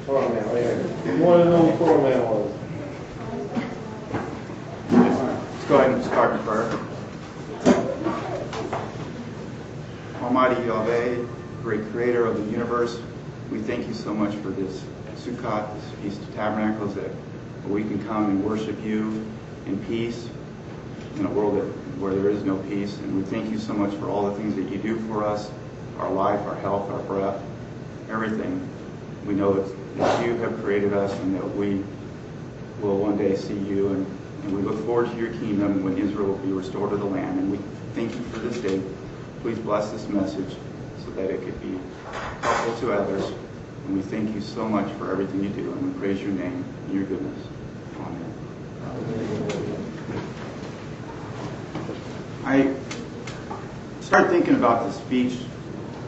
Torment, yeah. You want to know what torment was? Let's go ahead and start in prayer. Almighty Yahweh, great creator of the universe, we thank you so much for this Sukkot, this Feast of Tabernacles, that we can come and worship you in peace in a world where there is no peace. And we thank you so much for all the things that you do for us, our life, our health, our breath, everything. We know that you have created us and that we will one day see you, and we look forward to your kingdom when Israel will be restored to the land. And we thank you for this day. Please bless this message so that it could be helpful to others. And we thank you so much for everything you do, and we praise your name and your goodness. Amen. I started thinking about this speech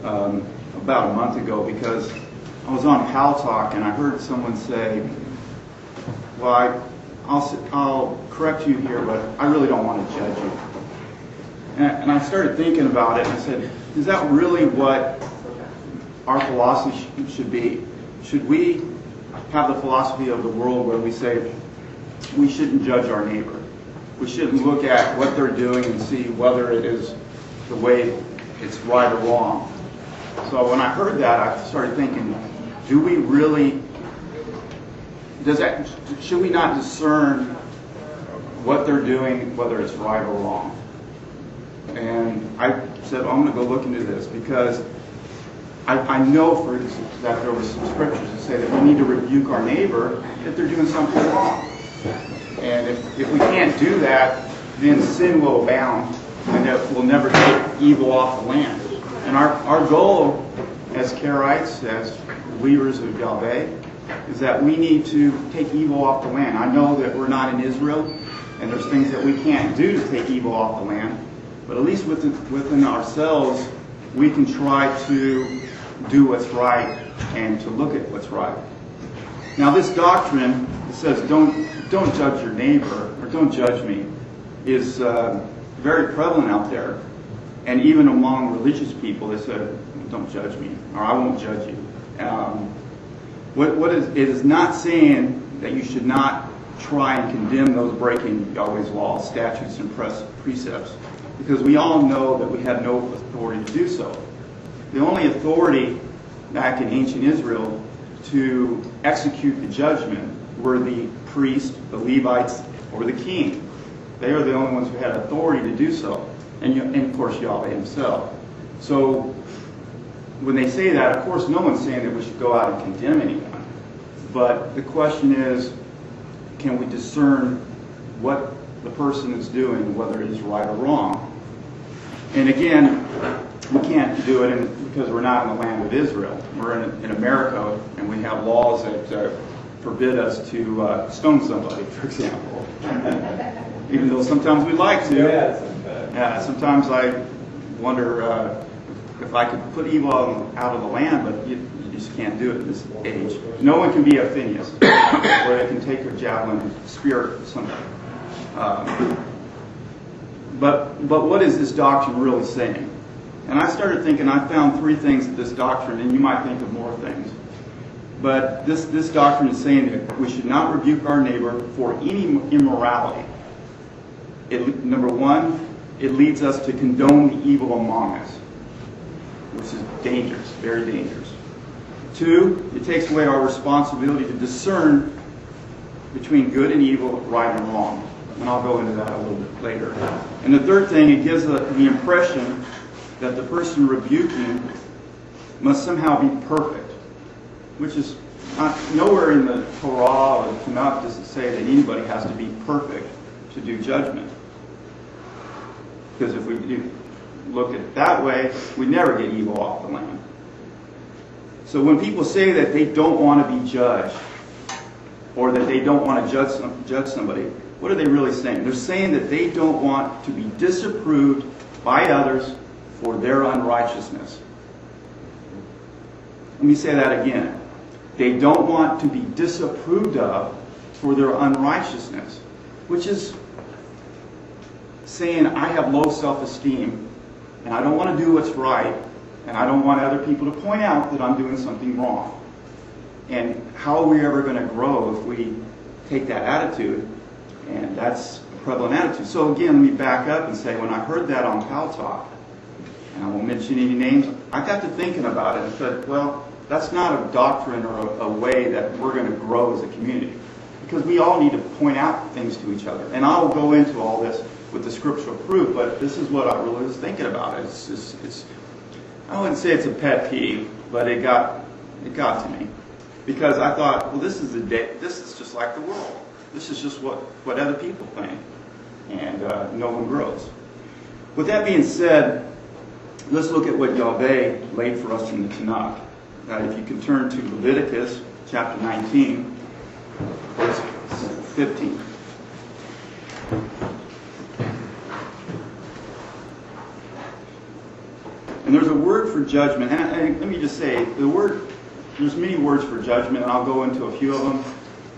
about a month ago because I was on Pal Talk and I heard someone say, well, I'll correct you here, but I really don't want to judge you. And I started thinking about it and I said, is that really what our philosophy should be? Should we have the philosophy of the world where we say we shouldn't judge our neighbor? We shouldn't look at what they're doing and see whether it is the way it's right or wrong. So when I heard that, I started thinking, do we really, should we not discern what they're doing, whether it's right or wrong? And I said, I'm going to go look into this because I know, for instance, that there were some scriptures that say that we need to rebuke our neighbor if they're doing something wrong. And if we can't do that, then sin will abound and that we'll never take evil off the land. And our goal as Karaites, as believers of Yahweh, is that we need to take evil off the land. I know that we're not in Israel and there's things that we can't do to take evil off the land, but at least within ourselves, we can try to do what's right and to look at what's right. Now this doctrine that says don't judge your neighbor or don't judge me is very prevalent out there. And even among religious people, they said, don't judge me, or I won't judge you. It is not saying that you should not try and condemn those breaking Yahweh's laws, statutes, and precepts, because we all know that we have no authority to do so. The only authority back in ancient Israel to execute the judgment were the priest, the Levites, or the king. They are the only ones who had authority to do so. And of course Yahweh himself. So when they say that, of course no one's saying that we should go out and condemn anyone. But the question is, can we discern what the person is doing, whether it is right or wrong? And again, we can't do it because we're not in the land of Israel. We're in America, and we have laws that forbid us to stone somebody, for example. Even though sometimes we like to. Yeah, sometimes I wonder if I could put evil out of the land, but you just can't do it in this age. No one can be a Phineas, where they can take a javelin and spear somebody. But what is this doctrine really saying? And I started thinking, I found three things in this doctrine, and you might think of more things. But this doctrine is saying that we should not rebuke our neighbor for any immorality. Number one, it leads us to condone the evil among us, which is dangerous, very dangerous. Two, it takes away our responsibility to discern between good and evil, right and wrong. And I'll go into that a little bit later. And the third thing, it gives the impression that the person rebuking must somehow be perfect, which is nowhere in the Torah or the Tanakh does it say that anybody has to be perfect to do judgment. Because if we look at it that way, we never get evil off the land. So when people say that they don't want to be judged, or that they don't want to judge somebody, what are they really saying? They're saying that they don't want to be disapproved by others for their unrighteousness. Let me say that again. They don't want to be disapproved of for their unrighteousness, which is saying I have low self-esteem and I don't want to do what's right and I don't want other people to point out that I'm doing something wrong. And how are we ever going to grow if we take that attitude? And that's a prevalent attitude. So again, let me back up and say, when I heard that on Pal Talk, and I won't mention any names, I got to thinking about it and said, well, that's not a doctrine or a way that we're going to grow as a community. Because we all need to point out things to each other. And I'll go into all this with the scriptural proof, but this is what I really was thinking about. It's I wouldn't say it's a pet peeve, but it got to me. Because I thought, well, this is just like the world. This is just what other people think. And no one grows. With that being said, let's look at what Yahweh laid for us in the Tanakh. Now, if you can turn to Leviticus chapter 19, verse 15. And there's a word for judgment. And let me just say, there's many words for judgment, and I'll go into a few of them.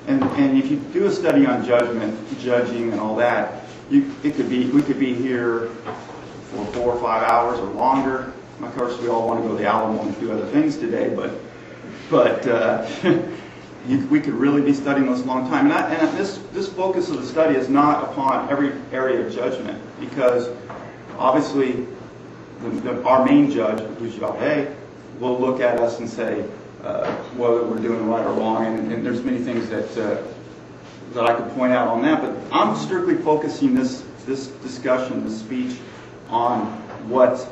And if you do a study on judgment, judging and all that, we could be here for 4 or 5 hours or longer. Of course, we all want to go to the Alamo and do other things today, but we could really be studying this a long time. And this focus of the study is not upon every area of judgment, because obviously our main judge, who's Yahweh, will look at us and say whether we're doing right or wrong. And there's many things that I could point out on that. But I'm strictly focusing this discussion, this speech, on what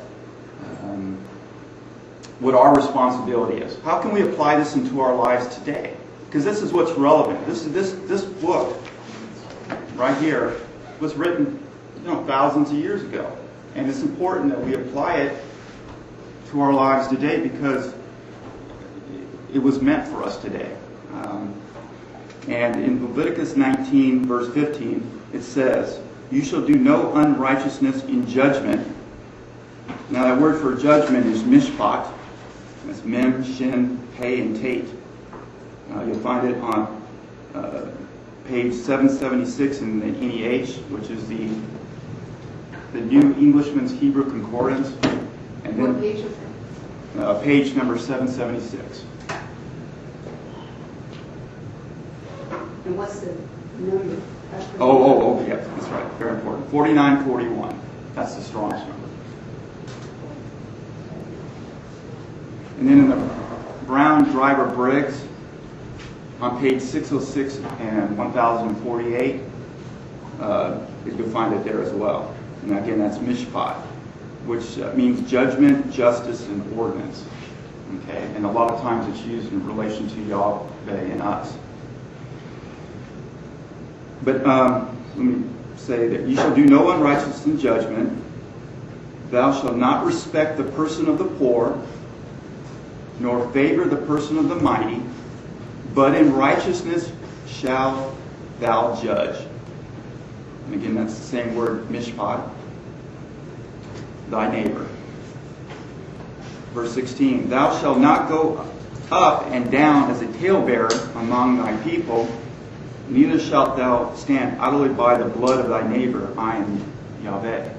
our responsibility is. How can we apply this into our lives today? Because this is what's relevant. This book right here was written, thousands of years ago, and it's important that we apply it to our lives today because it was meant for us today. And in Leviticus 19, verse 15, it says, "You shall do no unrighteousness in judgment." Now that word for judgment is mishpat. That's mem, shin, pei, and tate. You'll find it on page 776 in the NEH, which is the New Englishman's Hebrew Concordance. And then, what page is it? Page number 776. And what's the number? Oh, yeah, that's right. Very important. 4941. That's the strongest number. And then in the Brown Driver Briggs, on page 606 and 1048, you'll find it there as well. And again, that's mishpat, which means judgment, justice, and ordinance. Okay, and a lot of times it's used in relation to Yahweh and us. But let me say that you shall do no unrighteousness in judgment. Thou shalt not respect the person of the poor, nor favor the person of the mighty, but in righteousness shalt thou judge. And again, that's the same word, mishpat, thy neighbor. Verse 16, thou shalt not go up and down as a talebearer among thy people, neither shalt thou stand idly by the blood of thy neighbor. I am Yahweh.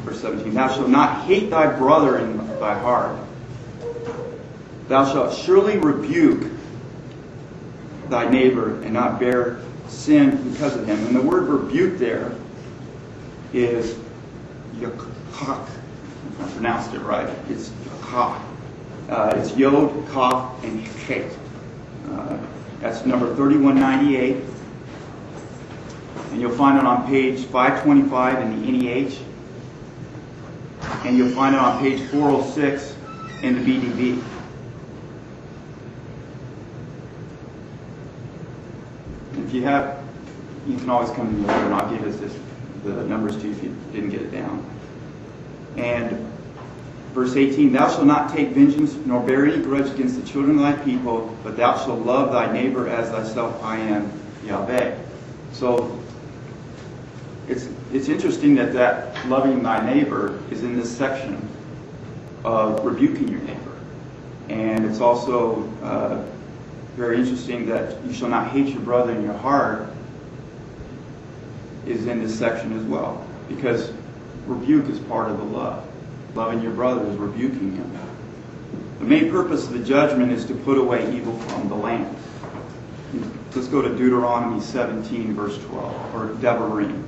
Verse 17, thou shalt not hate thy brother in thy heart. Thou shalt surely rebuke thy neighbor and not bear sin because of him. And the word rebuke there is yakak. If I pronounced it right, it's yakak. It's yod, kaf, and heket. That's number 3198. And you'll find it on page 525 in the NEH. And you'll find it on page 406 in the BDB. If you have, you can always come to me later and I'll give us the numbers to you if you didn't get it down. And verse 18, thou shalt not take vengeance nor bear any grudge against the children of thy people, but thou shalt love thy neighbor as thyself. I am Yahweh. So it's interesting that loving thy neighbor is in this section of rebuking your neighbor. And it's also very interesting that you shall not hate your brother in your heart is in this section as well. Because rebuke is part of the love. Loving your brother is rebuking him. The main purpose of the judgment is to put away evil from the land. Let's go to Deuteronomy 17, verse 12, or Devarim.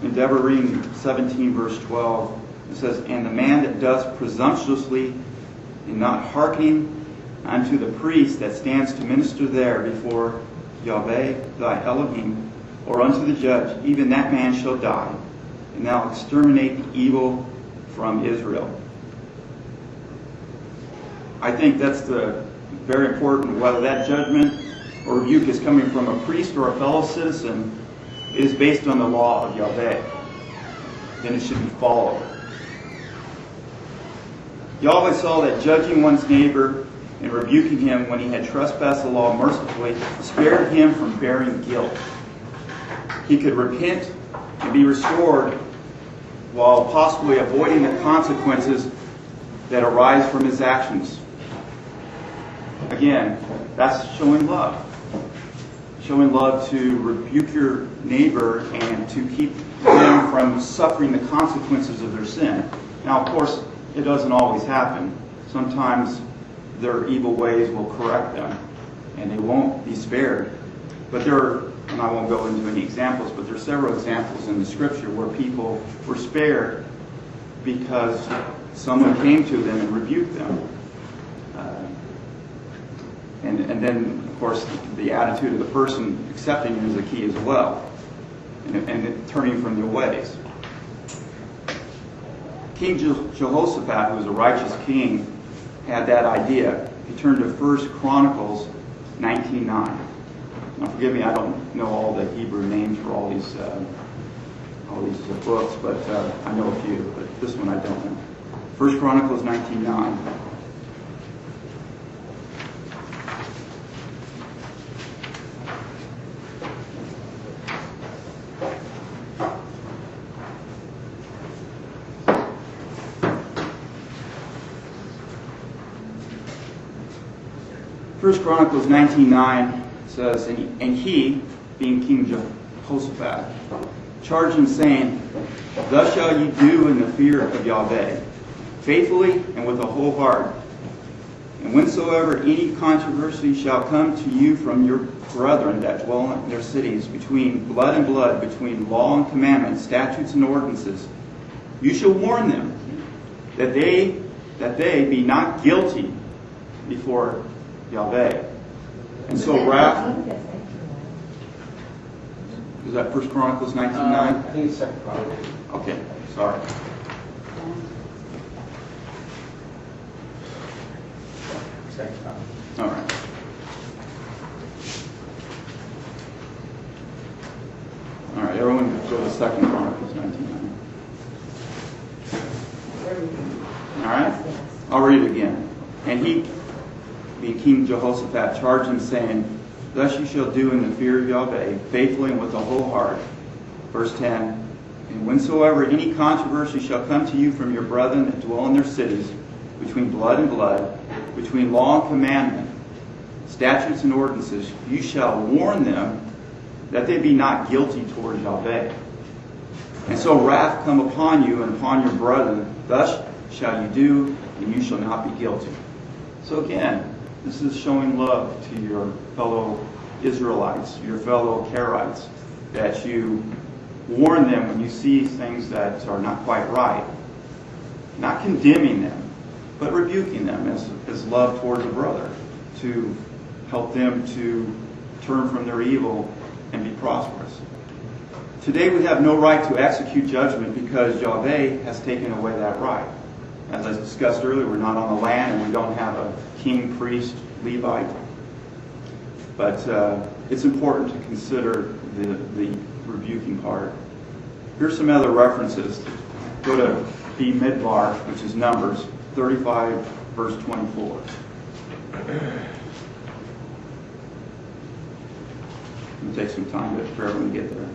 In Devarim 17, verse 12, it says, "And the man that doth presumptuously in not hearkening unto the priest that stands to minister there before Yahweh thy Elohim, or unto the judge, even that man shall die, and thou exterminate the evil from Israel." I think that's very important, whether that judgment or rebuke is coming from a priest or a fellow citizen. It is based on the law of Yahweh. Then it should be followed. Yahweh saw that judging one's neighbor and rebuking him when he had trespassed the law mercifully spared him from bearing guilt. He could repent and be restored while possibly avoiding the consequences that arise from his actions. Again, that's showing love. Showing love to rebuke your neighbor and to keep them from suffering the consequences of their sin. Now, of course, it doesn't always happen. Sometimes their evil ways will correct them and they won't be spared. But there are, and I won't go into any examples, but there are several examples in the scripture where people were spared because someone came to them and rebuked them. And then, of course, the attitude of the person accepting it is the key as well, and turning from their ways. King Jehoshaphat, who was a righteous king, had that idea. He turned to 1 Chronicles 19:9. Now, forgive me, I don't know all the Hebrew names for all these books, but I know a few. But this one I don't know. 1 Chronicles 19:9. First Chronicles 19:9 says, and he, being King Jehoshaphat, charged him, saying, "Thus shall ye do in the fear of Yahweh, faithfully and with a whole heart. And whensoever any controversy shall come to you from your brethren that dwell in their cities, between blood and blood, between law and commandment, statutes and ordinances, you shall warn them that they be not guilty before Yahweh." And so wrath. Is that 1 Chronicles 19:9? I think it's 2 Chronicles. Okay, sorry. All right. All right, everyone go to 2 Chronicles 19:9. All right, I'll read it again. And he, being King Jehoshaphat, charged him, saying, "Thus you shall do in the fear of Yahweh, faithfully and with a whole heart." Verse 10, "And whensoever any controversy shall come to you from your brethren that dwell in their cities, between blood and blood, between law and commandment, statutes and ordinances, you shall warn them that they be not guilty toward Yahweh. And so wrath come upon you and upon your brethren, thus shall you do, and you shall not be guilty." So again, this is showing love to your fellow Israelites, your fellow Karaites, that you warn them when you see things that are not quite right. Not condemning them, but rebuking them as love towards a brother, to help them to turn from their evil and be prosperous. Today we have no right to execute judgment because Yahweh has taken away that right. As I discussed earlier, we're not on the land and we don't have a king, priest, Levite. But it's important to consider the rebuking part. Here's some other references. Go to B. Midbar, which is Numbers 35, verse 24. It'll take some time for everyone to get there.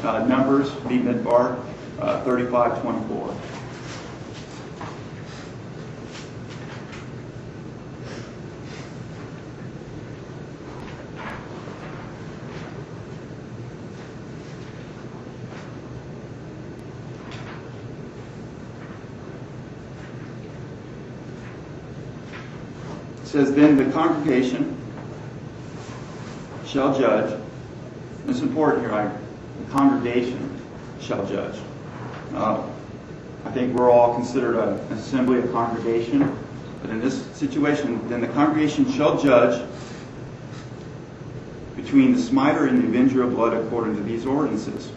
Numbers, B midbar, 35:24. It says, then the congregation shall judge. It's important here, the congregation shall judge. I think we're all considered an assembly, a congregation. But in this situation, then the congregation shall judge between the smiter and the avenger of blood according to these ordinances.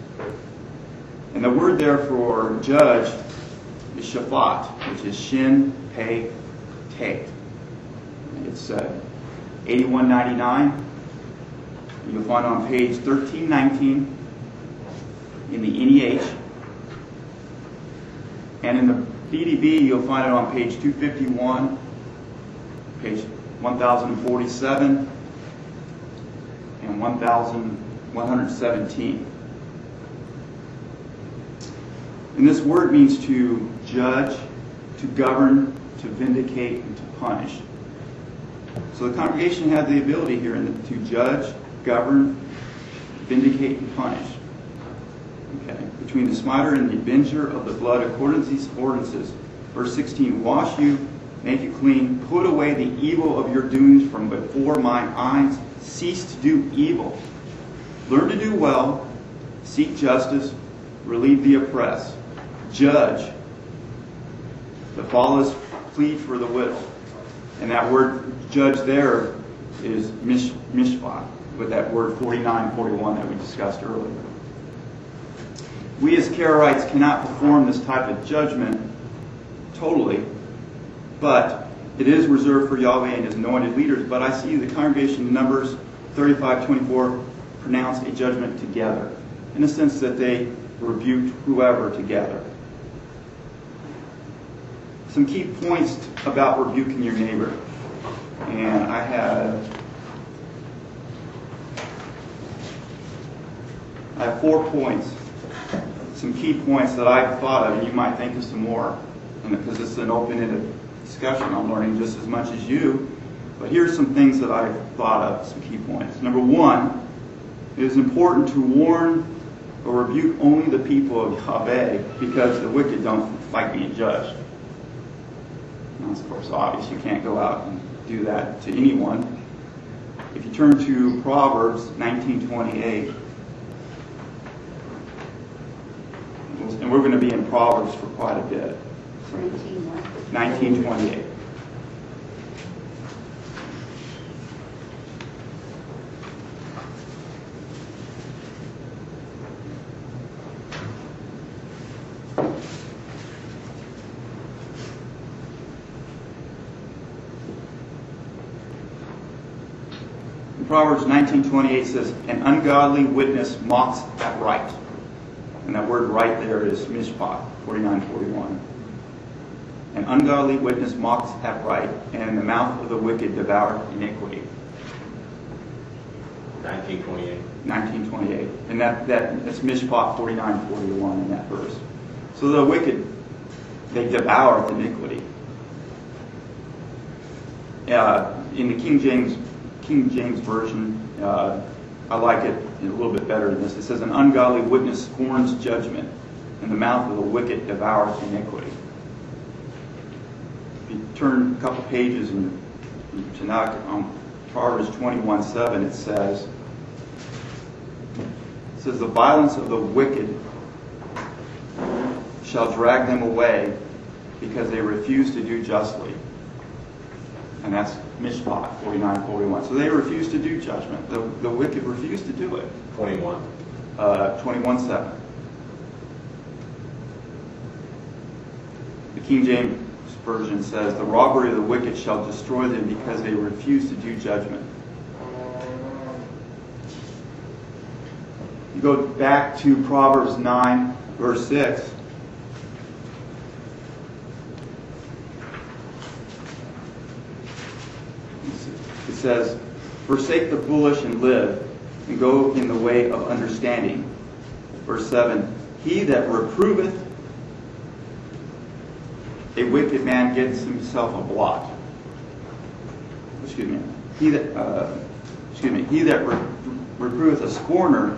And the word there for judge is shaphat, which is shin, pei, tate. It's 8199. You'll find it on page 1319 in the NEH. And in the BDB, you'll find it on page 251, page 1047, and 1117. And this word means to judge, to govern, to vindicate, and to punish. So the congregation had the ability here to judge, govern, vindicate, and punish. Okay. Between the smiter and the avenger of the blood according to these ordinances. Verse 16, wash you, make you clean, put away the evil of your doings from before my eyes, cease to do evil. Learn to do well, seek justice, relieve the oppressed, judge the fatherless, plead for the widow. And that word judge there is mishpat, with that word 49:41 that we discussed earlier. We as Karaites cannot perform this type of judgment totally, but it is reserved for Yahweh and His anointed leaders. But I see the congregation in Numbers 35:24 pronounce a judgment together, in the sense that they rebuked whoever together. Some key points about rebuking your neighbor. And I have 4 points. Some key points that I've thought of, and you might think of some more. And because this is an open-ended discussion, I'm learning just as much as you. But here's some things that I've thought of, some key points. Number 1, it is important to warn or rebuke only the people of Yahweh, because the wicked don't like being judged. Now, it's of course obvious. You can't go out and do that to anyone. If you turn to Proverbs 19:28, and we're going to be in Proverbs for quite a bit. 19:28. Proverbs 19:28 says, an ungodly witness mocks at right. And that word right there is mishpat, 49:41. An ungodly witness mocks at right, and the mouth of the wicked devours iniquity. 19:28. 19:28. And that's mishpat 49:41 in that verse. So the wicked, they devour iniquity. In the King James Version, I like it a little bit better than this. It says, an ungodly witness scorns judgment, and the mouth of the wicked devours iniquity. If you turn a couple pages in Tanakh, on Proverbs 21:7, it says, the violence of the wicked shall drag them away, because they refuse to do justly. And that's Mishpat 49:41. So they refuse to do judgment. The wicked refuse to do it. 21. 21:7. The King James Version says, the robbery of the wicked shall destroy them, because they refuse to do judgment. You go back to Proverbs 9, verse 6. It says, forsake the foolish and live, and go in the way of understanding. Verse 7, he that reproveth a wicked man gets himself a blot. Excuse me. He that reproveth a scorner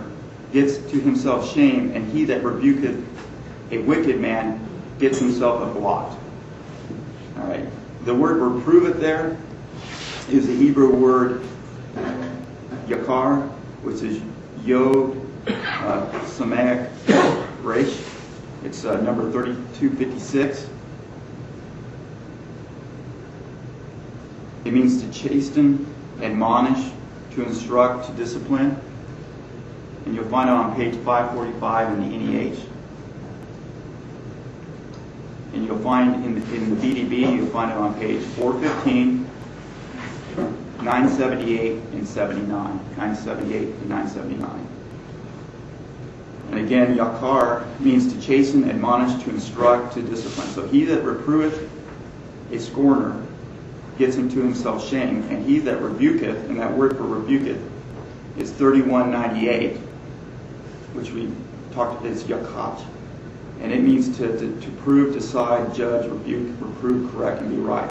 gets to himself shame, and he that rebuketh a wicked man gets himself a blot. All right. The word reproveth there is the Hebrew word yakar, which is yod samek resh. It's number 3256. It means to chasten, admonish, to instruct, to discipline. And you'll find it on page 545 in the NEH. And you'll find in the BDB, you'll find it on page 415, 978, and 79. 978 and 979. And again, yakar means to chasten, admonish, to instruct, to discipline. So he that reproveth a scorner gets him to himself shame, and he that rebuketh, and that word for rebuketh is 3198, which we talked about, is yakat. And it means to prove, decide, judge, rebuke, reprove, correct, and be right.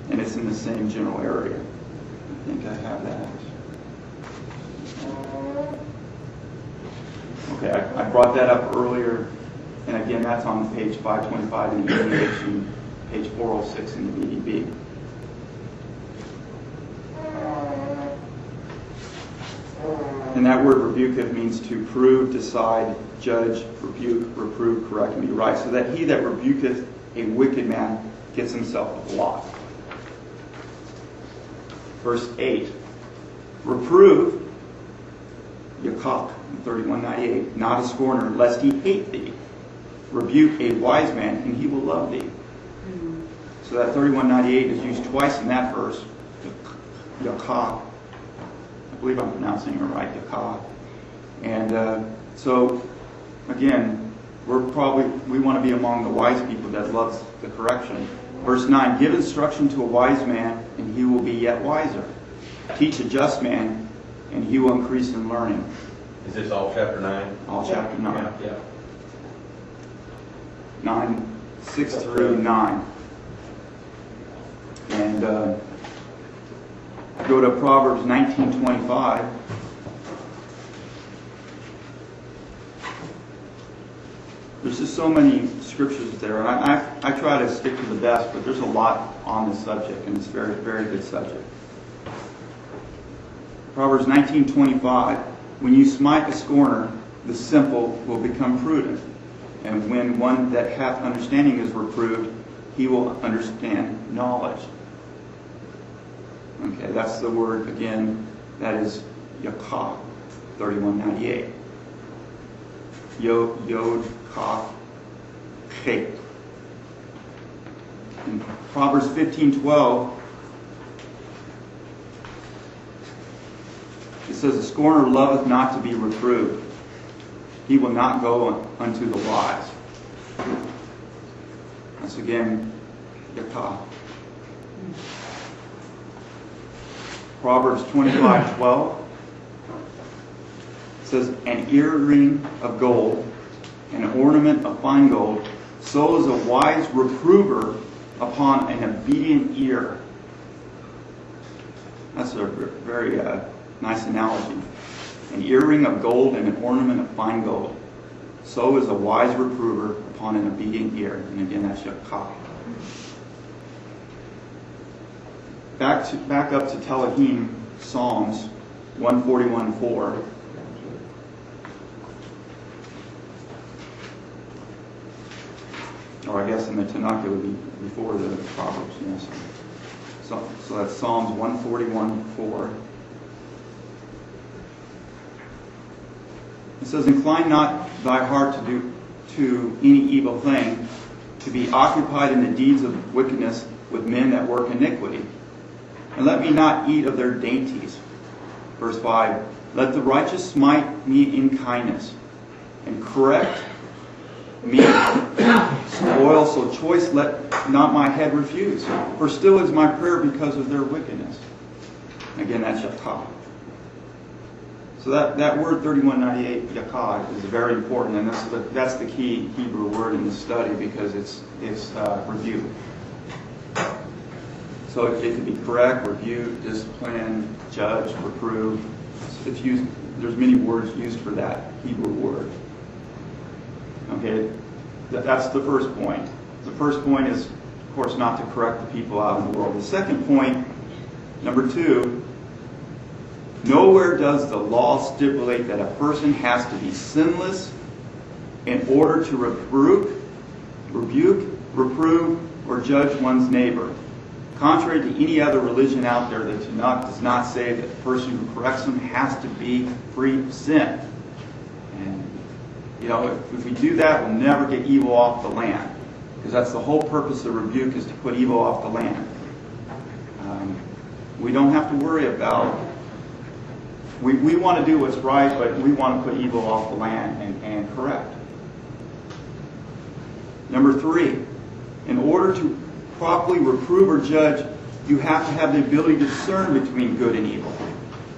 And it's in the same general area. I think I have that. Okay, I brought that up earlier. And again, that's on page 525 in the NEH and page 406 in the BDB. And that word rebuketh means to prove, decide, judge, rebuke, reprove, correct, and be right. So that he that rebuketh a wicked man gets himself a blot. Verse 8. Reprove, yakak, 3198, not a scorner, lest he hate thee. Rebuke a wise man, and he will love thee. So that 3198 is used twice in that verse. Yakak. I believe I'm pronouncing it right, yakak. And so, again, we want to be among the wise people that loves the correction. Verse 9, give instruction to a wise man, and he will be yet wiser. Teach a just man, and he will increase in learning. Is this all chapter 9? All chapter 9. Yeah. 9, 6 through 9. And go to Proverbs 19:25. There's just so many scriptures there, and I try to stick to the best, but there's a lot on this subject, and it's a very, very good subject. Proverbs 19:25, when you smite a scorner, the simple will become prudent, and when one that hath understanding is reproved, he will understand knowledge. Okay, that's the word, again, that is yakah, 3198. Yod, kaf, chet. In Proverbs 15:12, it says, a scorner loveth not to be reproved. He will not go unto the wise. That's again, yakah. Proverbs 25:12 says, an earring of gold, and an ornament of fine gold, so is a wise reprover upon an obedient ear. That's a very nice analogy. An earring of gold and an ornament of fine gold, so is a wise reprover upon an obedient ear. And again, that's yakah. Back up to Telahim, Psalms 141:4. Or I guess in the Tanakh it would be before the Proverbs. Yes. So that's Psalms 141:4. It says, incline not thy heart to any evil thing, to be occupied in the deeds of wickedness with men that work iniquity. And let me not eat of their dainties. Verse 5, let the righteous smite me in kindness, and correct me spoil so choice let not my head refuse. For still is my prayer because of their wickedness. Again, that's yakah. So that word 3198, yakad, is very important, and that's the key Hebrew word in this study because it's rebuke. So it could be correct, rebuke, discipline, judge, reprove. It's used. There's many words used for that Hebrew word. Okay, that's the first point. The first point is, of course, not to correct the people out in the world. The second point, number 2, nowhere does the law stipulate that a person has to be sinless in order to rebuke, reprove, or judge one's neighbor. Contrary to any other religion out there that does not say that the person who corrects them has to be free of sin. And, if we do that, we'll never get evil off the land. Because that's the whole purpose of rebuke, is to put evil off the land. We don't have to worry about... We want to do what's right, but we want to put evil off the land and correct. Number 3, in order to properly reprove or judge, you have to have the ability to discern between good and evil.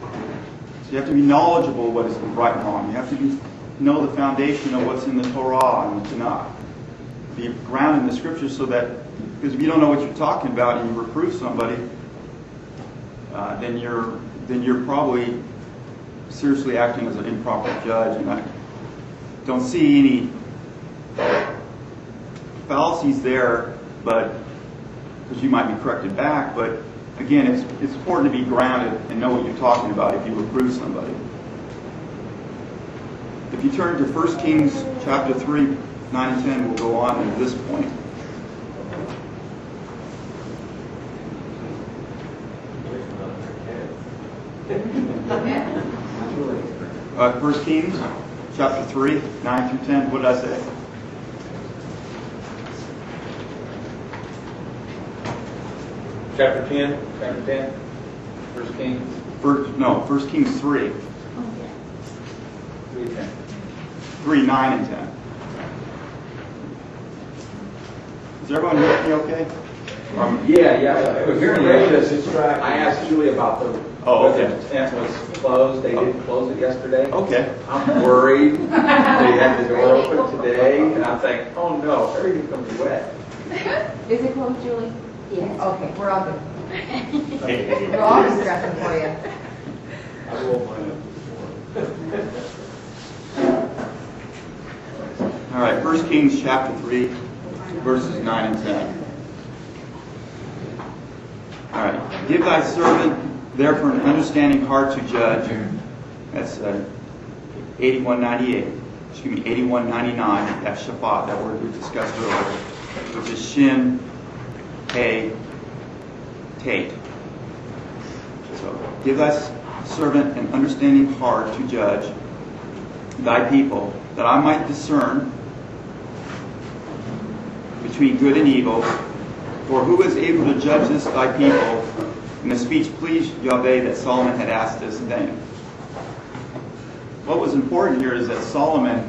So you have to be knowledgeable of what is right and wrong. You have to know the foundation of what's in the Torah and the Tanakh. Be grounded in the Scriptures so that, because if you don't know what you're talking about and you reprove somebody, then you're probably seriously acting as an improper judge. And I don't see any fallacies there, but because you might be corrected back. But again, it's important to be grounded and know what you're talking about if you reprove somebody. If you turn to 1 Kings chapter 3, 9 and 10, we'll go on at this point. 1 Kings chapter 3, 9 through 10. What did I say? Chapter 10, 1 Kings. 1 Kings 3. 3:10. 3, 9, and 10. Is everyone with me okay? Yeah. But here in this, I asked Julie about okay. the tent was closed. They didn't close it yesterday. Okay. I'm worried. They had the door open today, and I'm thinking, oh no, everything's going to be wet. Is it closed, Julie? Yes. Okay, we're all good. We're all just stressing for you. I will find it. All right, 1 Kings chapter 3, verses 9 and 10. All right. Give thy servant therefore an understanding heart to judge. That's 8198. 8199. That's Shaphat, that word we discussed earlier, which is Shin, He, Tate. So, give thy servant an understanding heart to judge thy people, that I might discern between good and evil. For who is able to judge this thy people? And the speech pleased Yahweh that Solomon had asked this thing. What was important here is that Solomon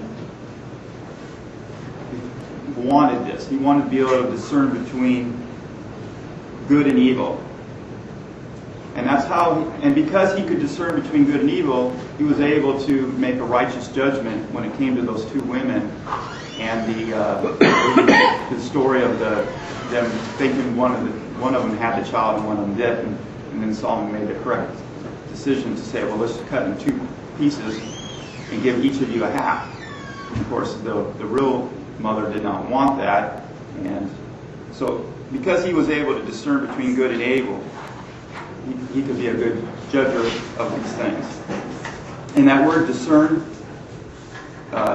wanted this. He wanted to be able to discern between good and evil. And that's how, and because he could discern between good and evil, he was able to make a righteous judgment when it came to those two women and the story of them thinking one of them had the child and one of them didn't, and then Solomon made the correct decision to say, well, let's cut it in 2 pieces and give each of you a half. And of course, the real mother did not want that, and so because he was able to discern between good and evil, he could be a good judge of these things. And that word discern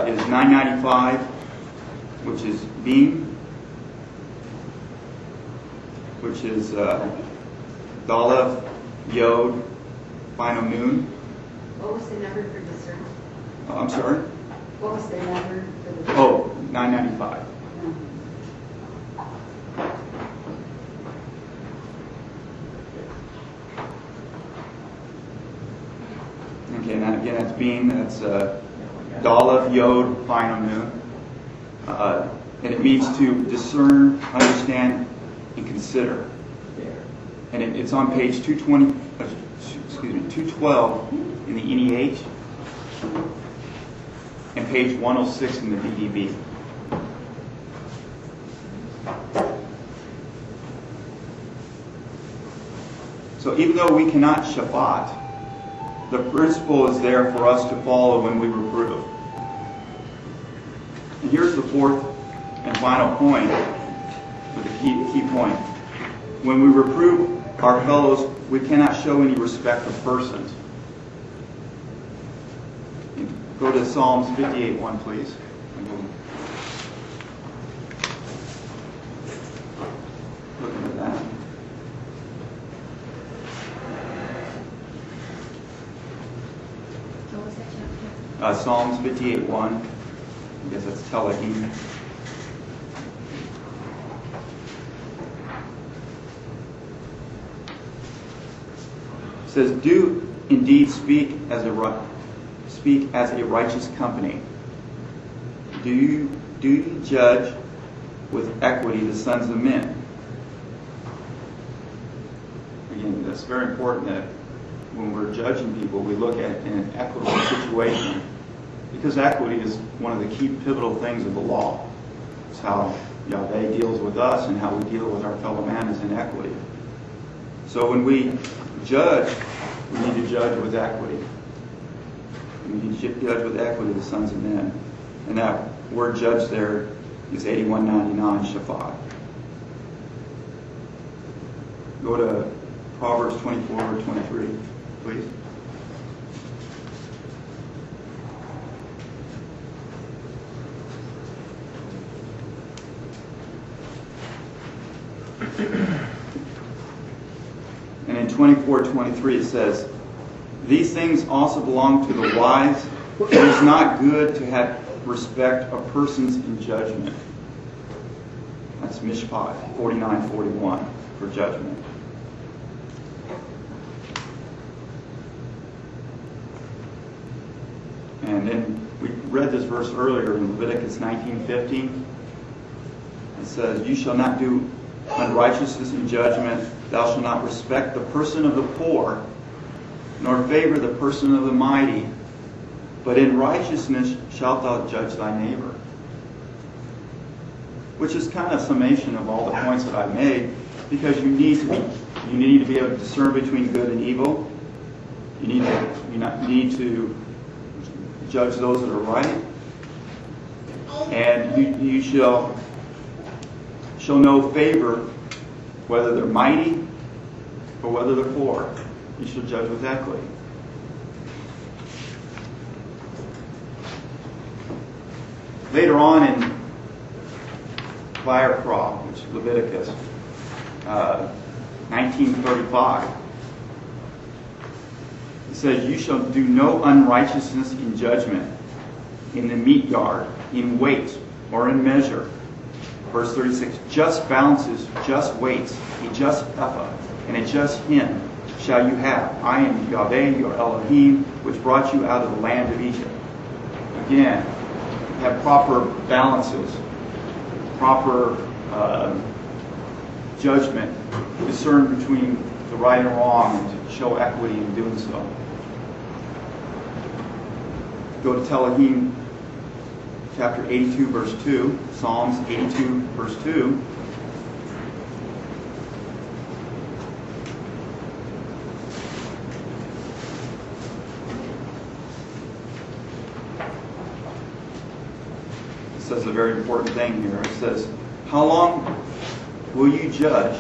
is 995, which is beam, which is Daleth, Yod, final noon. What was the number for discernment? I'm sorry? What was the number for the... 995. Okay, and that, again, that's beam. That's Daleth, Yod, final noon. And it means to discern, understand, and consider. And it's on page 212 in the NEH. and page 106 in the BDB. So even though we cannot Shabbat, the principle is there for us to follow when we reprove. And here's the fourth and final point, or the key point. When we reprove our fellows, we cannot show any respect of persons. Go to Psalms 58:1, please. Looking at that. What was that chapter? Psalms 58:1. I guess that's Telahim. It says, "Do indeed speak as a righteous company. Do you judge with equity the sons of men?" Again, that's very important that when we're judging people, we look at in an equitable situation, because equity is one of the key pivotal things of the law. It's how Yahweh deals with us and how we deal with our fellow man is in equity. So when we judge, we need to judge with equity. We need to judge with equity the sons of men. And that word judge there is 8199 Shaphat. Go to Proverbs 24:23, please. And in 24:23 it says, "These things also belong to the wise. It is not good to have respect of persons in judgment." That's Mishpat 49:41 for judgment. And then we read this verse earlier in Leviticus 19:15. It says, "You shall not do unrighteousness in judgment. Thou shalt not respect the person of the poor, nor favor the person of the mighty. But in righteousness shalt thou judge thy neighbor." Which is kind of a summation of all the points that I've made, because you need to be able to discern between good and evil. You need to judge those that are right, and you shall show no favor, whether they're mighty or whether they're poor. You shall judge with equity. Later on in Vayikra, which is Leviticus 19:35, it says, "You shall do no unrighteousness in judgment, in the meat yard, in weight, or in measure." Verse 36, "Just balances, just weights, a just ephah, and a just hin shall you have. I am Yahweh, your Elohim, which brought you out of the land of Egypt." Again, have proper balances, proper judgment, discern between the right and wrong, and to show equity in doing so. Go to Telahim chapter 82, verse 2, Psalms 82, verse 2. It says a very important thing here. It says, "How long will you judge,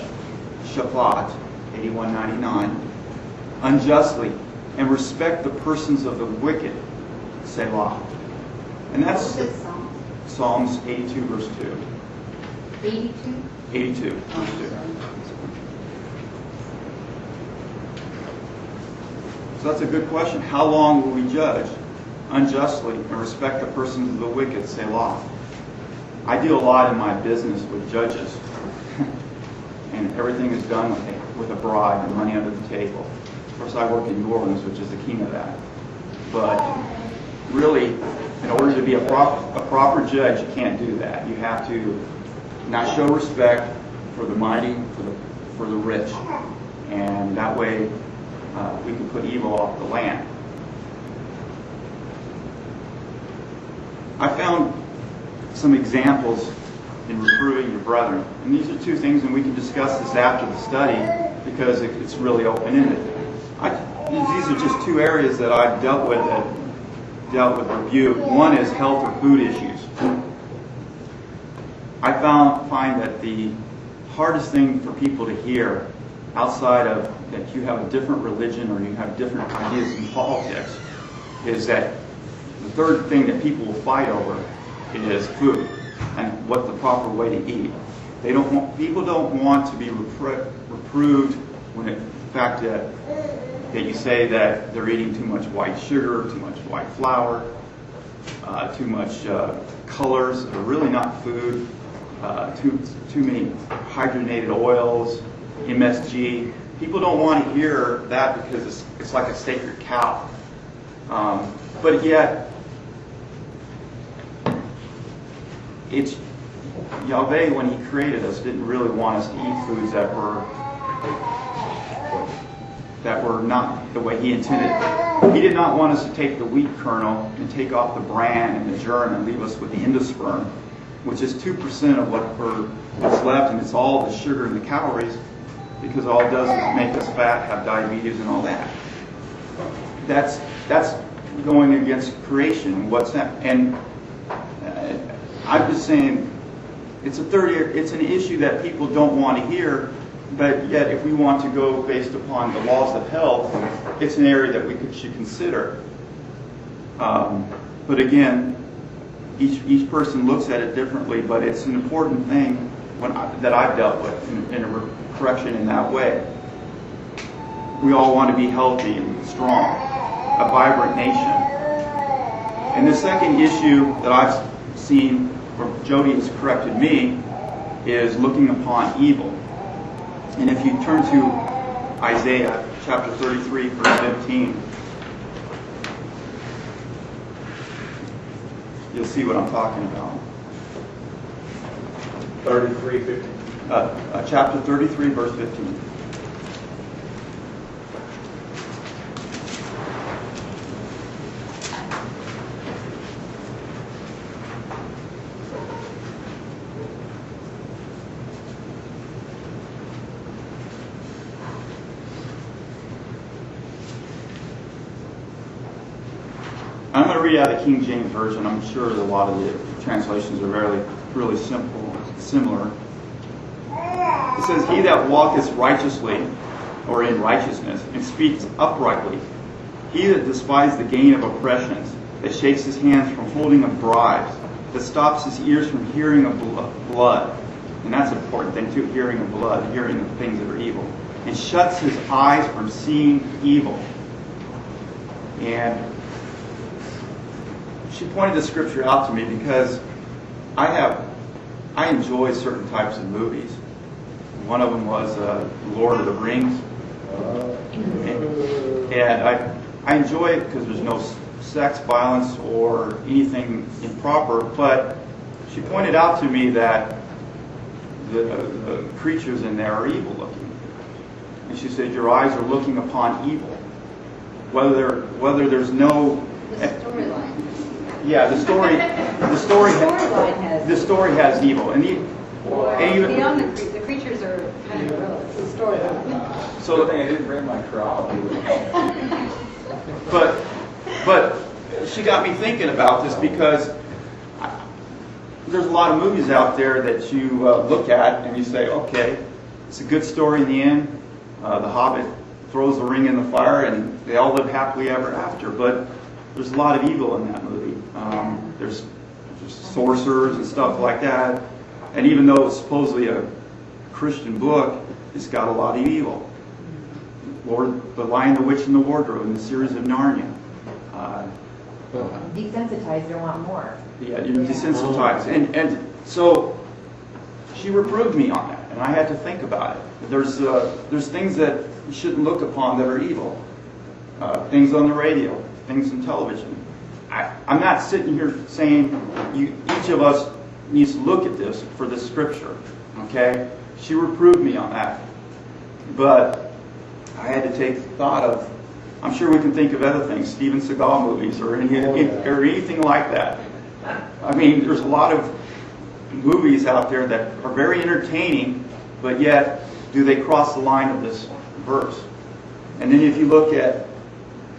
Shaphat 8199, unjustly, and respect the persons of the wicked, Selah?" And What that's was this song? Psalms 82, verse 2. 82? 82, Oh, verse 2. sorry. So that's a good question. How long will we judge unjustly and respect the persons of the wicked, Selah? I deal a lot in my business with judges. And everything is done with a bribe and money under the table. Of course, I work in New Orleans, which is the king of that. But really, in order to be a proper judge, you can't do that. You have to not show respect for the mighty, for the rich. And that way, we can put evil off the land. I found some examples in reproving your brethren. And these are two things, and we can discuss this after the study because it's really open-ended. These are just two areas that I've dealt with rebuke. One is health or food issues. I find that the hardest thing for people to hear outside of that you have a different religion or you have different ideas in politics is that the third thing that people will fight over is food and what the proper way to eat. People don't want to be reproved when the fact that you say that they're eating too much white sugar, too much white flour, too much colors that are really not food, too many hydrogenated oils, MSG. People don't want to hear that because it's like a sacred cow. But yet, it's Yahweh, when He created us, didn't really want us to eat foods that were not the way He intended. He did not want us to take the wheat kernel and take off the bran and the germ and leave us with the endosperm, which is 2% of what's left, and it's all the sugar and the calories, because all it does is make us fat, have diabetes, and all that. That's going against creation. What's that? And I'm just saying, it's an issue that people don't want to hear, but yet if we want to go based upon the laws of health, it's an area that we should consider. But again, each person looks at it differently, but it's an important thing that I've dealt with in a correction in that way. We all want to be healthy and strong, a vibrant nation. And the second issue that I've seen, where Jody has corrected me, is looking upon evil. And if you turn to Isaiah chapter 33, verse 15, you'll see what I'm talking about. 33:15. Chapter 33, verse 15. I'm going to read out the King James Version. I'm sure that a lot of the translations are really similar. It says, "He that walketh righteously, or in righteousness, and speaks uprightly, he that despises the gain of oppressions, that shakes his hands from holding of bribes, that stops his ears from hearing of blood," and that's an important thing too, hearing of blood, hearing of things that are evil, "and shuts his eyes from seeing evil." And she pointed the scripture out to me because I enjoy certain types of movies. One of them was Lord of the Rings, and I enjoy it because there's no sex, violence, or anything improper. But she pointed out to me that the creatures in there are evil looking, and she said your eyes are looking upon evil, whether there's no. The storyline. Yeah, the story has evil, and Beyond the creatures are kind of irrelevant. The storyline. So the thing, I didn't bring my trowel. But she got me thinking about this because there's a lot of movies out there that you look at and you say, okay, it's a good story in the end. The Hobbit throws the ring in the fire and they all live happily ever after. But there's a lot of evil in that movie. There's sorcerers and stuff like that. And even though it's supposedly a Christian book, it's got a lot of evil. The Lion, the Witch, and the Wardrobe in the series of Narnia. Desensitized, they want more. Yeah, you're desensitized. And so she reproved me on that, and I had to think about it. There's things that you shouldn't look upon that are evil. Things on the radio, things on television. I'm not sitting here saying each of us needs to look at this for this scripture. Okay? She reproved me on that. But I had to take thought of, I'm sure we can think of other things, Steven Seagal movies or anything like that. I mean, there's a lot of movies out there that are very entertaining, but yet, do they cross the line of this verse? And then if you look at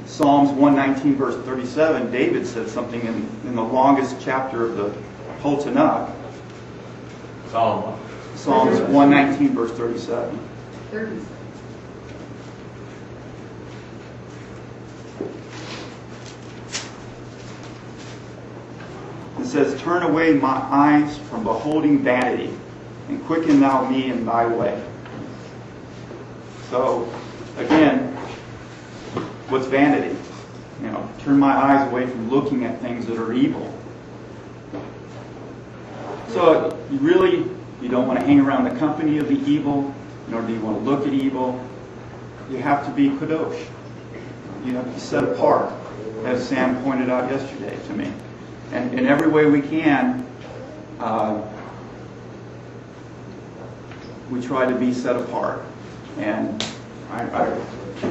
Psalms 119, verse 37, David said something in the longest chapter of the whole Tanakh. Psalms 119, verse 37. 37. It says, "Turn away my eyes from beholding vanity, and quicken thou me in thy way." So, again, what's vanity? Turn my eyes away from looking at things that are evil. So, you don't want to hang around the company of the evil, nor do you want to look at evil. You have to be kadosh. You have to be set apart, as Sam pointed out yesterday to me. And in every way we can, we try to be set apart. And I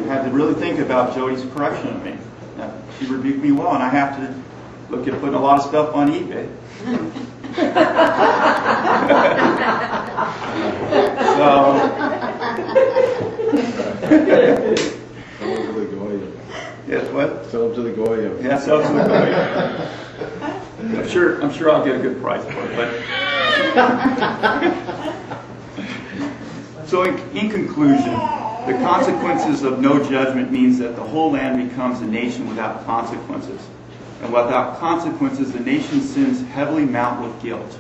had to really think about Jody's correction of me. She rebuked me well, and I have to look at putting a lot of stuff on eBay. Yes, what? Sell them to the Goyim. Yeah, sell them to the Goyim. I'm sure I'll get a good price for it. But so, in conclusion, the consequences of no judgment means that the whole land becomes a nation without consequences, and without consequences, the nation's sins heavily mount with guilt,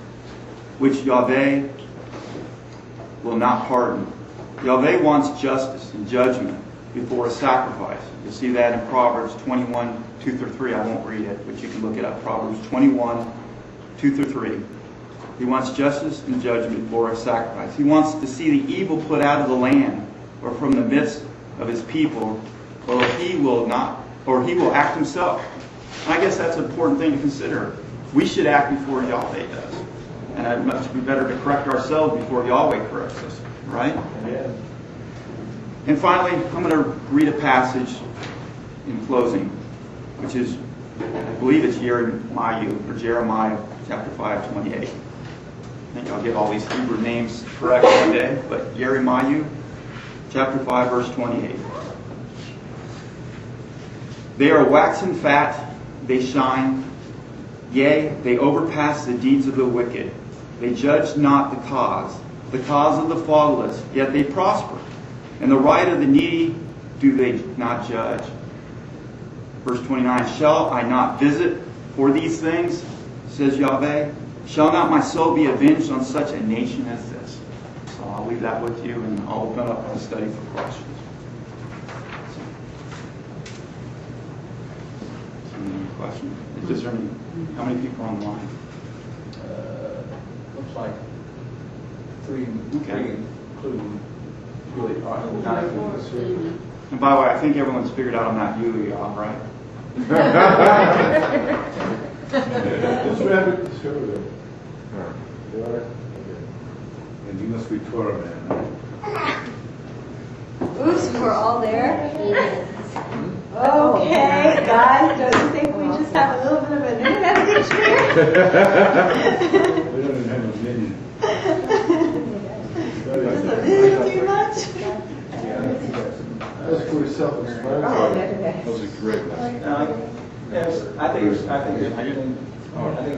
which Yahweh will not pardon. Yahweh wants justice and judgment before a sacrifice. You'll see that in Proverbs 21, 2 through 3. I won't read it, but you can look it up. Proverbs 21, 2 through 3. He wants justice and judgment before a sacrifice. He wants to see the evil put out of the land or from the midst of his people, or he will act himself. And I guess that's an important thing to consider. We should act before Yahweh does. And it must be better to correct ourselves before Yahweh corrects us. Right? Yeah. And finally, I'm going to read a passage in closing, which is, I believe it's Jeremiah chapter 5, 28. I think I'll get all these Hebrew names correct one day, but Jeremiah chapter 5, verse 28. "They are waxen fat, they shine, yea, they overpass the deeds of the wicked. They judge not the cause of the fatherless, yet they prosper. And the right of the needy do they not judge." Verse 29, "Shall I not visit for these things, says Yahweh? Shall not my soul be avenged on such a nation as this?" So I'll leave that with you, and I'll open up the study for questions. Any questions? Is there any? How many people are on the line? Looks like three, Okay. including Julie. And by the way, I think everyone's figured out I'm not you, y'all, right? Just grab it. Show it. You all right? And you must be Torah man, right? Oops, we're all there. Yes. Okay, guys, don't you think we just have a little bit of an internet addiction here? We don't even have a minion. Just a little too much? That's pretty self-explanatory. Oh, okay. That was a great one. Yes, I think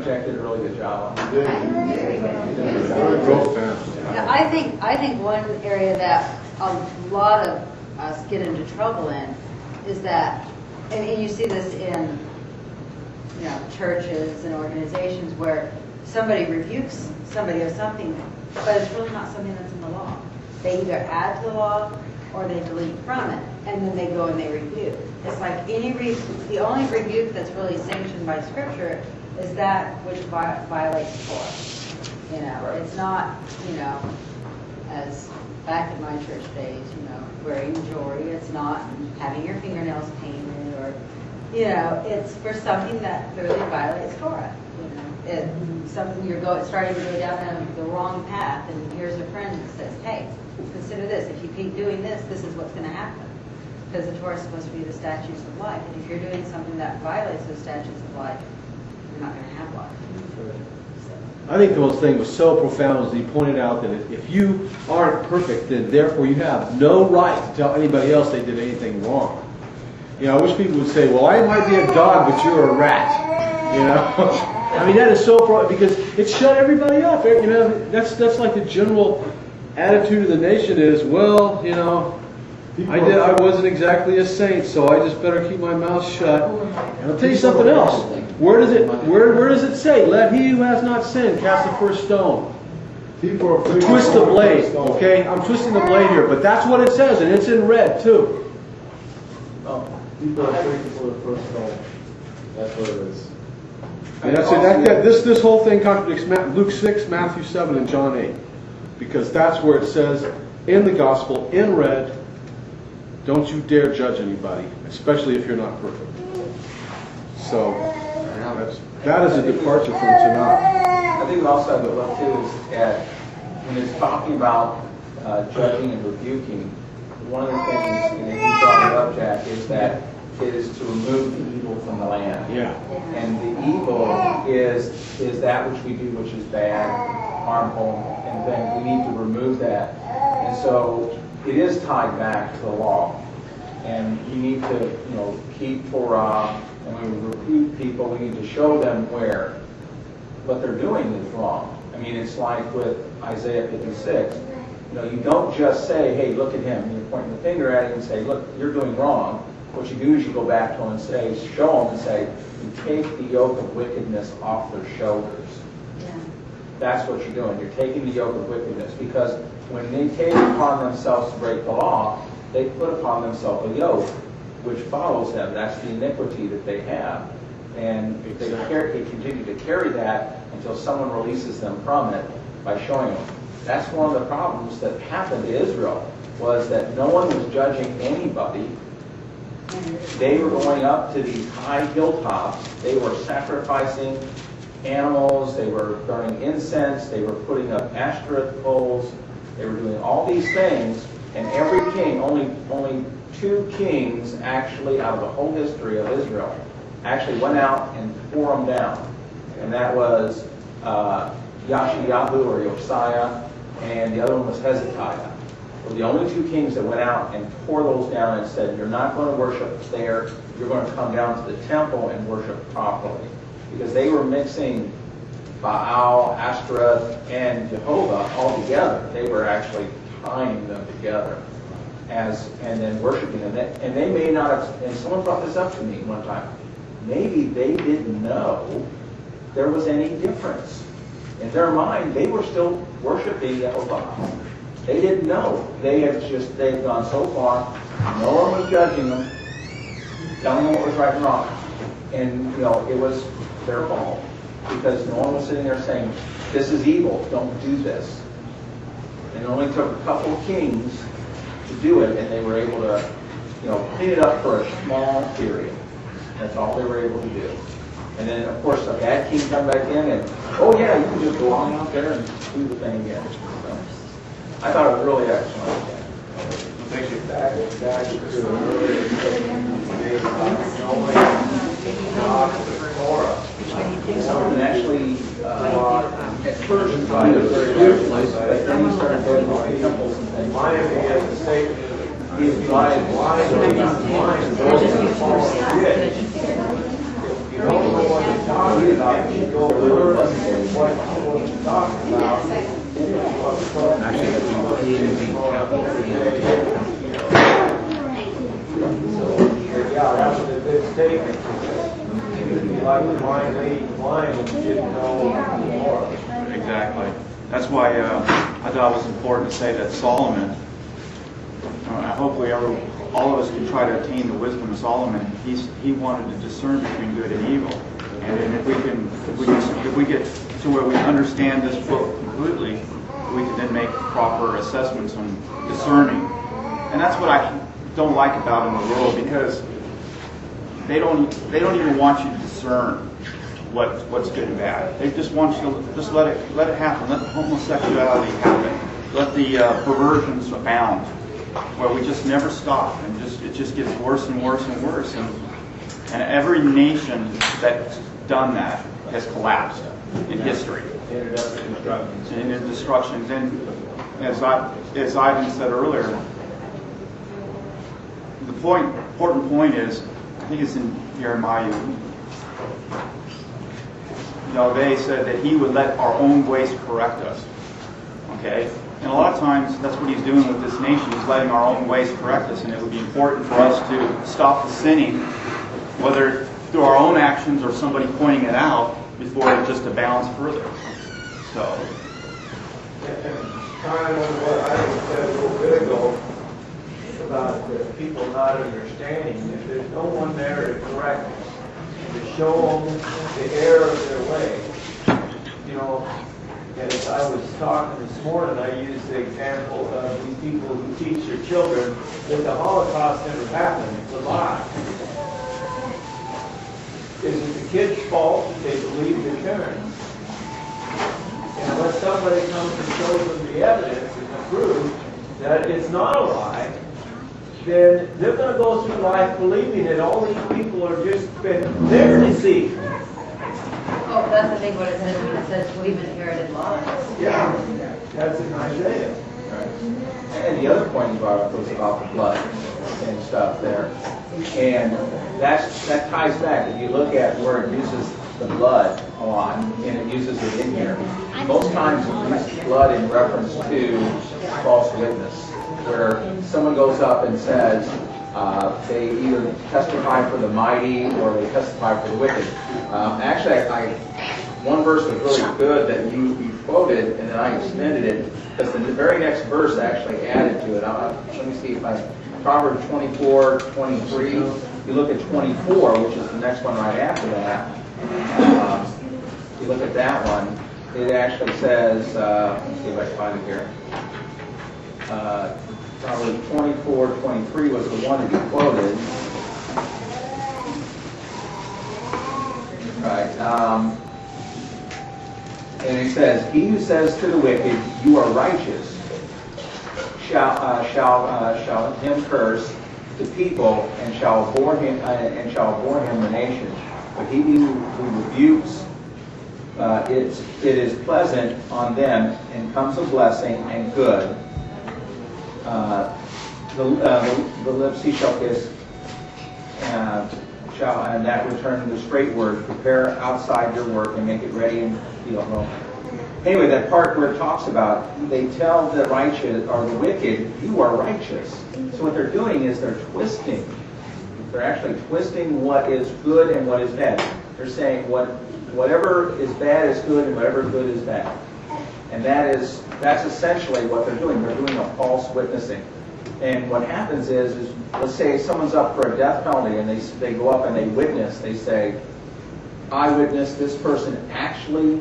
Jack did a really good job on it. Go fast. Yeah, I think one area that a lot of us get into trouble in is that, and you see this in churches and organizations where somebody rebukes somebody of something, but it's really not something that's in the law. They either add to the law or they delete from it, and then they go and they rebuke. It's like the only rebuke that's really sanctioned by Scripture is that which violates Torah. It's not, as back in my church days, wearing jewelry. It's not having your fingernails painted, or, it's for something that clearly violates Torah. It's something you're starting to go down the wrong path, and here's a friend that says, hey, consider this. If you keep doing this, this is what's going to happen. Because the Torah is supposed to be the statutes of life. And if you're doing something that violates those statutes of life, you're not gonna have life. I think the most thing was so profound was he pointed out that if you aren't perfect, then therefore you have no right to tell anybody else they did anything wrong. You know, I wish people would say, well, I might be a dog, but you're a rat. You know? I mean, that is so, because it shut everybody up. You know, that's like the general attitude of the nation is, well, you know, I wasn't exactly a saint, so I just better keep my mouth shut. And I'll tell you something else. Where does it say, let he who has not sinned cast the first stone? Twist the blade, okay? I'm twisting the blade here, but that's what it says, and it's in red too. People are thankful for the first stone. That's what it is. And that's it. This whole thing contradicts Luke 6, Matthew 7, and John 8. Because that's where it says in the gospel, in red, don't you dare judge anybody, especially if you're not perfect. So, that is a departure from Tanakh. I think we also have to look too is at when it's talking about judging and rebuking. One of the things, and you brought it up, Jack, is that it is to remove the evil from the land. Yeah. And the evil is that which we do, which is bad, harmful, and then we need to remove that. And so it is tied back to the law. And you need to, you know, keep Torah, and when we rebuke people, we need to show them where what they're doing is wrong. I mean, it's like with Isaiah 56. You know, you don't just say, hey, look at him, and you're pointing the finger at him and say, look, you're doing wrong. What you do is you go back to him and say, show him and say, you take the yoke of wickedness off their shoulders. Yeah. That's what you're doing. You're taking the yoke of wickedness, because when they take upon themselves to break the law, they put upon themselves a yoke which follows them. That's the iniquity that they have. And if they continue to carry that until someone releases them from it by showing them. That's one of the problems that happened to Israel, was that no one was judging anybody. They were going up to these high hilltops. They were sacrificing animals. They were burning incense. They were putting up Ashtoreth poles. They were doing all these things. And every king, only 2 kings actually out of the whole history of Israel actually went out and tore them down. And that was Yashayahu or Josiah, and the other one was Hezekiah. Were the only 2 kings that went out and tore those down and said, you're not going to worship there, you're going to come down to the temple and worship properly. Because they were mixing Baal, Ashtoreth, and Jehovah all together. They were actually tying them together and then worshiping them. And they may not have, and someone brought this up to me one time, maybe they didn't know there was any difference. In their mind, they were still worshiping Jehovah. They didn't know. They had gone so far, no one was judging them, telling them what was right and wrong. And, you know, it was their fault. Because no one was sitting there saying, this is evil, don't do this. And it only took a couple of kings to do it, and they were able to, you know, clean it up for a small period. That's all they were able to do. And then, of course, a bad king come back in and, oh yeah, you can just go on out there and do the thing again. So, I thought it was really excellent. Thank you. Back to the earlier days about knowing God and the Torah. And actually, at first, I was very much, but then he started going to the temples and things. Miami has the state. He's blind. You don't know what you're talking about. You go learn what you're talking about. Yeah, that's what it is taken. You like the blind leading the blind and you didn't know more. Exactly. That's why I thought it was important to say that Solomon, hopefully all of us can try to attain the wisdom of Solomon. He wanted to discern between good and evil. And if we get to where we understand this book completely, we can then make proper assessments on discerning. And that's what I don't like about in the world, because they don't even want you to discern what's good and bad. They just want you to just let it happen. Let the homosexuality happen. Let the perversions abound, where we just never stop, and it just gets worse and worse and worse. And every nation that's done that has collapsed in history. Ended up in destruction. And in destructions. And as Ivan said earlier, the important point is, I think it's in Jeremiah, Yahweh said that he would let our own ways correct us. Okay? And a lot of times, that's what he's doing with this nation. He's letting our own ways correct us. And it would be important for us to stop the sinning, whether through our own actions or somebody pointing it out, before it just abounds further. So. Kind of what I said a little bit ago about the people not understanding. If there's no one there to correct them, to show them the error of their way, you know, as I was talking this morning, I used the example of these people who teach their children that the Holocaust never happened. It's a lie. Is it the kids' fault that they believe their parents? And unless somebody comes and shows them the evidence and the proof that it's not a lie, then they're going to go through life believing that all these people are just they're deceived. Oh, that's I think what it says when it says we've inherited lies. Yeah, that's in Isaiah. Right. And the other point you brought up was about the blood and stuff there. And that ties back. If you look at where it uses the blood a lot, and it uses it in here, most times it uses blood in reference to false witness, where someone goes up and says they either testify for the mighty or they testify for the wicked. Actually, one verse was really good that you quoted, and then I extended it, because the very next verse actually added to it. Let me see if Proverbs 24:23. You look at 24, which is the next one right after that. You look at that one, it actually says, let's see if I can find it here. Proverbs 24:23 was the one that you quoted. Right. And it says, "He who says to the wicked, 'You are righteous,' shall him curse the people, and shall bore him the nation. But he who rebukes, it is pleasant on them, and comes a blessing and good. The lips he shall kiss, and that return the straight word. Prepare outside your work and make it ready." And you don't know. Anyway, that part where it talks about, they tell the righteous or the wicked, "You are righteous." So what they're doing is they're twisting. They're actually twisting what is good and what is bad. They're saying whatever is bad is good and whatever good is bad. And that's essentially what they're doing. They're doing a false witnessing. And what happens is let's say someone's up for a death penalty and they go up and they witness. They say, "I witnessed this person actually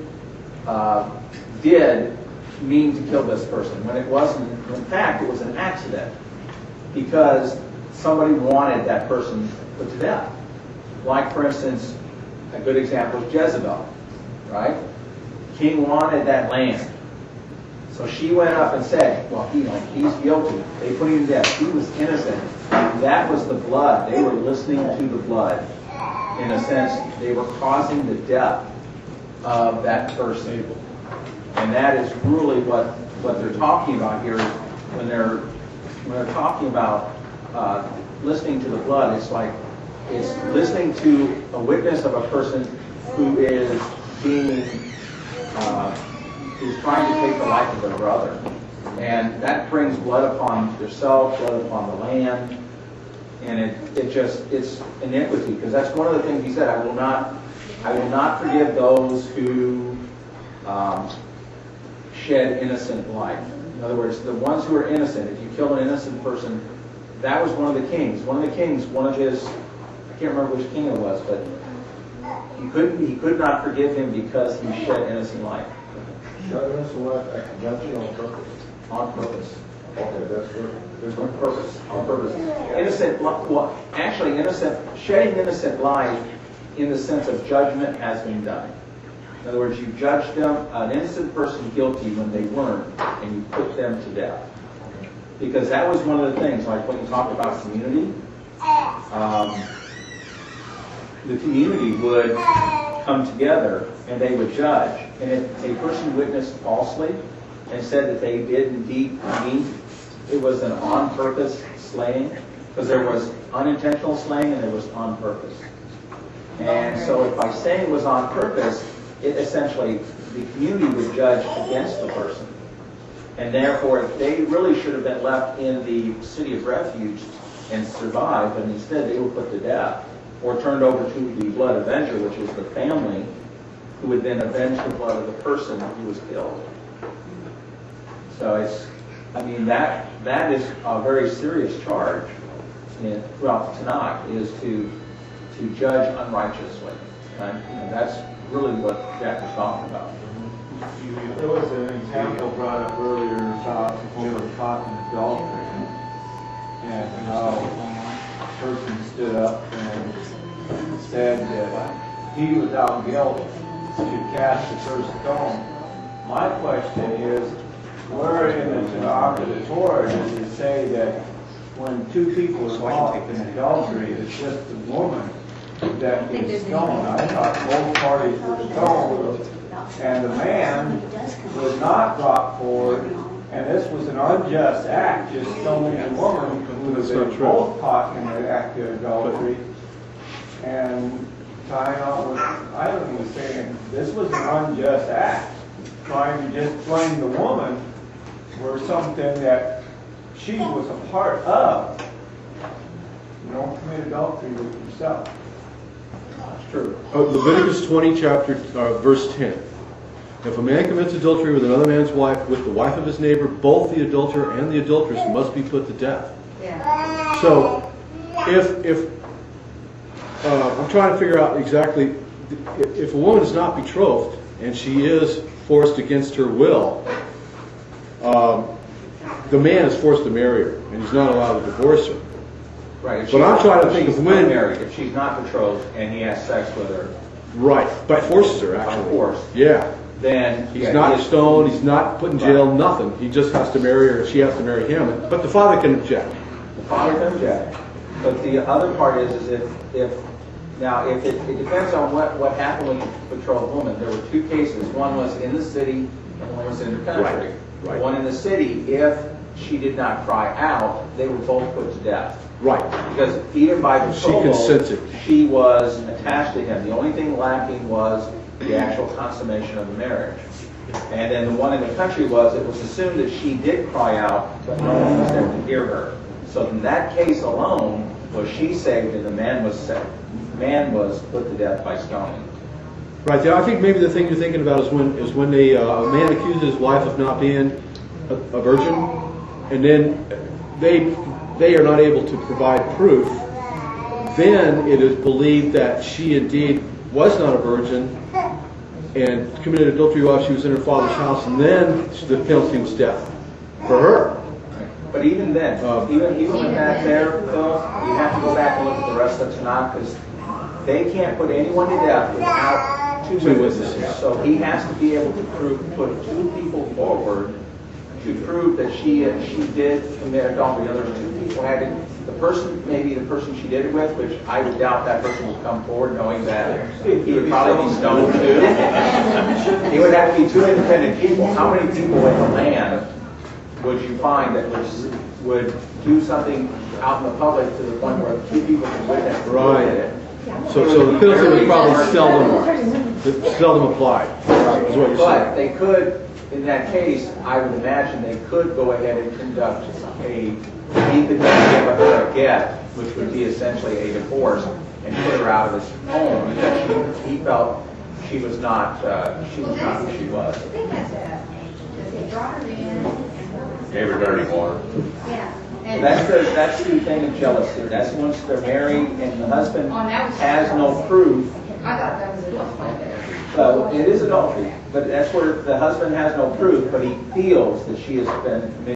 did mean to kill this person," when it wasn't. In fact, it was an accident because somebody wanted that person put to death. Like, for instance, a good example is Jezebel, right? King wanted that land. So she went up and said, "Well, he's guilty." They put him to death. He was innocent. That was the blood. They were listening to the blood. In a sense, they were causing the death of that person. And that is really what they're talking about here. When they're talking about listening to the blood, it's listening to a witness of a person who is who's trying to take the life of their brother. And that brings blood upon yourself, blood upon the land, and it's iniquity, because that's one of the things he said, I will not forgive those who shed innocent life. In other words, the ones who are innocent. If you kill an innocent person, that was one of the kings. One of his, I can't remember which king it was, but he could not forgive him because he shed innocent life. Shed innocent life accidentally on purpose. On purpose. Okay, that's good. There's no purpose. On purpose. Shedding innocent life in the sense of judgment has been done. In other words, you judged them, an innocent person guilty when they weren't, and you put them to death. Because that was one of the things, like when you talk about community, the community would come together and they would judge. And if a person witnessed falsely and said that they did indeed mean it was an on-purpose slaying, because there was unintentional slaying and there was on purpose. And so if by saying it was on purpose, it essentially, the community would judge against the person. And therefore, they really should have been left in the city of refuge and survived, and instead they were put to death or turned over to the blood avenger, which was the family, who would then avenge the blood of the person who was killed. So it's, I mean, that is a very serious charge throughout the Tanakh, is to judge unrighteously. And that's really what Jack was talking about. There was an example brought up earlier about a woman caught in adultery, and how a person stood up and said that he without guilt should cast the first stone. My question is, where in the Tanakh or the Torah does it say that when two people are caught in adultery, it's just the woman that is stoned? I thought both parties were stoned, and the man was not brought forward, and this was an unjust act, just stoning a woman who was both caught in the act of adultery. And tying on what Eileen was saying, this was an unjust act, trying to just blame the woman for something that she was a part of. You don't commit adultery with yourself. That's true. Leviticus 20, verse 10. If a man commits adultery with another man's wife, with the wife of his neighbor, both the adulterer and the adulteress must be put to death. Yeah. So, if I'm trying to figure out exactly, if a woman is not betrothed and she is forced against her will, the man is forced to marry her, and he's not allowed to divorce her. Right. But I'm trying to think of when. Married, if she's not betrothed and he has sex with her, Right, but forces her actually. by force, Yeah. then He's not stoned, he's not put in jail, nothing. He just has to marry her, she has to marry him. But the father can object. The father can object. But the other part is if it depends on what happened with the betrothed woman. There were two cases. One was in the city and one was in the country. Right. The one in the city, if she did not cry out, they were both put to death. Right. Because even by betrothal, consented. she was attached to him. The only thing lacking was the actual consummation of the marriage. And then the one in the country it was assumed that she did cry out, but no one was there to hear her. So in that case alone, was she saved and the man was saved. The man was put to death by stoning. Right. Yeah, I think maybe the thing you're thinking about is when a man accuses his wife of not being a virgin, and then they are not able to provide proof. Then it is believed that she indeed was not a virgin and committed adultery while she was in her father's house, and then the penalty was death for her. But even then, even with that there, Phil, you have to go back and look at the rest of Tanakh, because they can't put anyone to death without two witnesses. So he has to be able to put two people forward to prove that she did commit adultery. The other two people had to, maybe the person she did it with, which I would doubt that person would come forward knowing that he would probably be stoned too. He would have to be two independent people. How many people in the land would you find that would do something out in the public to the point where two people can witness? Right. So the penalty would probably seldom apply. Is what you're But saying. they could, in that case, I would imagine they could go ahead and conduct he could give her a get, which would be essentially a divorce, and put her out of his home because he felt she was not who she was. They brought her in. Gave her dirty water. Yeah. And that's the thing of jealousy. That's once they're married and the husband has no proof. I thought that was adultery. Well, it is adultery, but that's where the husband has no proof, but he feels that she has been